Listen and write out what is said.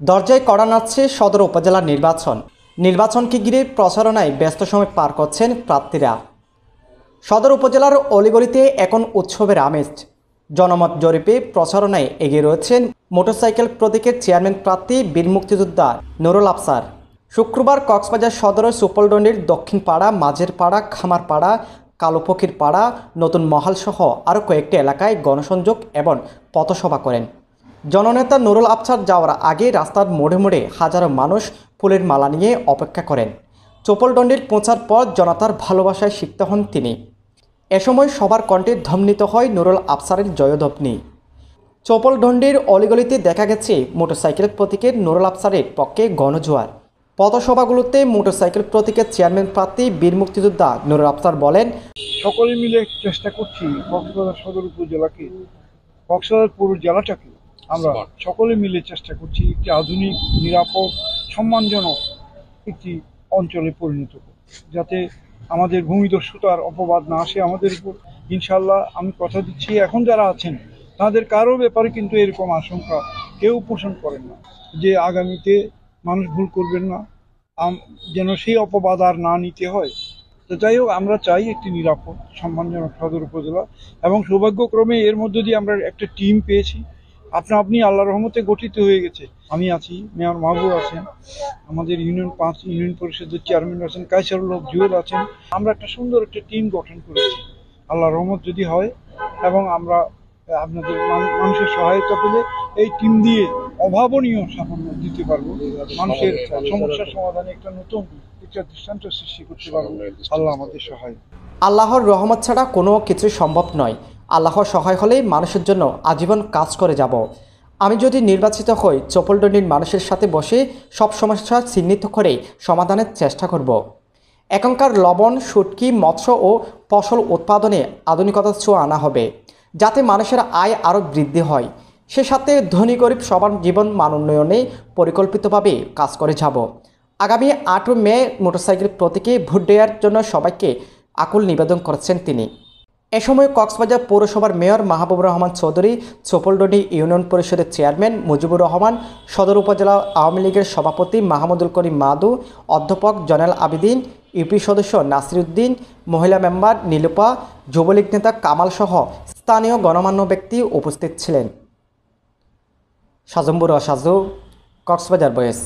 দরজায় কড়া নাড়ছে সদর উপজেলার নির্বাচনকে ঘিরে প্রচারণায় ব্যস্ত সময় পার করছেন প্রার্থীরা। সদর উপজেলার অলিগলিতে এখন উৎসবের আমেজ। জনমত জরিপে প্রচারণায় এগিয়ে রয়েছেন মোটরসাইকেল প্রতীকের চেয়ারম্যান প্রার্থী বীর মুক্তিযোদ্ধা নুরুল আফসার। শুক্রবার কক্সবাজার সদরের সুপলডন্ডির দক্ষিণ পাড়া, মাঝের পাড়া, খামার পাড়া, কালোপক্ষীর পাড়া, নতুন মহালসহ আরও কয়েকটি এলাকায় গণসংযোগ এবং পথসভা করেন। জননেতা নুরুল আফসার যাওয়ার আগে রাস্তার মোড়ে মোড়ে হাজারো মানুষ ফুলের মালা নিয়ে অপেক্ষা করেন। চোপলডন্ডির পৌঁছার পর জনতার ভালোবাসায় সিক্ত হন তিনি। এ সময় সবার কণ্ঠে ধ্বনিত হয় নুরুল আফসারের জয়ধ্বনি। চোপলডন্ডির অলিগলিতে দেখা গেছে মোটরসাইকেল প্রতীকের নুরুল আফসারের পক্ষে গণজোয়ার। পথসভাগুলোতে মোটরসাইকেল প্রতীকের চেয়ারম্যান প্রার্থী বীর মুক্তিযোদ্ধা নুরুল আফসার বলেন, সকলে মিলে চেষ্টা করছি কক্সবাজার সদর উপজেলাকে, কক্সবাজার পুরো জেলাটাকে আমরা সকলে মিলে চেষ্টা করছি একটি আধুনিক, নিরাপদ, সম্মানজনক একটি অঞ্চলে পরিণত করতে, যাতে আমাদের ভূমিদস্যুতার অপবাদ না আসে আমাদের উপর। ইনশাল্লাহ আমি কথা দিচ্ছি, এখন যারা আছেন তাদের কারো ব্যাপারে কিন্তু এরকম আশঙ্কা কেউ পোষণ করেন না যে আগামীতে মানুষ ভুল করবেন না, যেন সেই অপবাদ আর না নিতে হয়। তো যাই হোক, আমরা চাই একটি নিরাপদ, সম্মানজনক সদর উপজেলা, এবং সৌভাগ্যক্রমে এর মধ্য দিয়ে আমরা একটা টিম পেয়েছি। আপনি আল্লাহ রহমতে গঠিত হয়ে গেছে। আমি আছি, মেয়র মাহবুব আছেন, আমাদের পাঁচ ইউনিয়ন পরিষদের চেয়ারম্যান আছেন, কাইসারুল হক জুয়েল আছেন। আমরা একটা সুন্দর একটা টিম গঠন করেছি। আল্লাহ রহমত যদি হয় এবং আমরা আপনাদের মানুষের সহায়তা পেলে এই টিম দিয়ে অভাবনীয় সাফল্য দিতে পারবো, মানুষের সমস্যার সমাধানে একটা নতুন একটা দৃষ্টান্ত সৃষ্টি করতে পারবো। আল্লাহ আমাদের সহায়। আল্লাহর রহমত ছাড়া কোনো কিছু সম্ভব নয়। আল্লাহর সহায় হলেই মানুষের জন্য আজীবন কাজ করে যাব। আমি যদি নির্বাচিত হই, চোপলডন্ডির মানুষের সাথে বসে সব সমস্যা চিহ্নিত করে সমাধানের চেষ্টা করব। এখনকার লবণ, শুটকি, মৎস্য ও ফসল উৎপাদনে আধুনিকতার ছোঁয়া আনা হবে, যাতে মানুষের আয় আরও বৃদ্ধি হয়। সে সাথে ধনী গরিব সবার জীবন মান উন্নয়নে পরিকল্পিতভাবে কাজ করে যাব। আগামী 8 মে মোটরসাইকেল প্রতীকে ভোট দেওয়ার জন্য সবাইকে আকুল নিবেদন করেছেন তিনি। এ সময় কক্সবাজার পৌরসভার মেয়র মাহবুবুর রহমান চৌধুরী, চোপলডন্ডি ইউনিয়ন পরিষদের চেয়ারম্যান মুজিবুর রহমান, সদর উপজেলা আওয়ামী লীগের সভাপতি মাহমুদুল করিম মাদু, অধ্যাপক জয়নাল আবেদিন, ইউপি সদস্য নাসিরউদ্দিন, মহিলা মেম্বার নীলুপা, যুবলীগ নেতা কামাল সহ স্থানীয় গণমান্য ব্যক্তি উপস্থিত ছিলেন। সাজম্বুর সাজু, কক্সবাজার ভয়েস।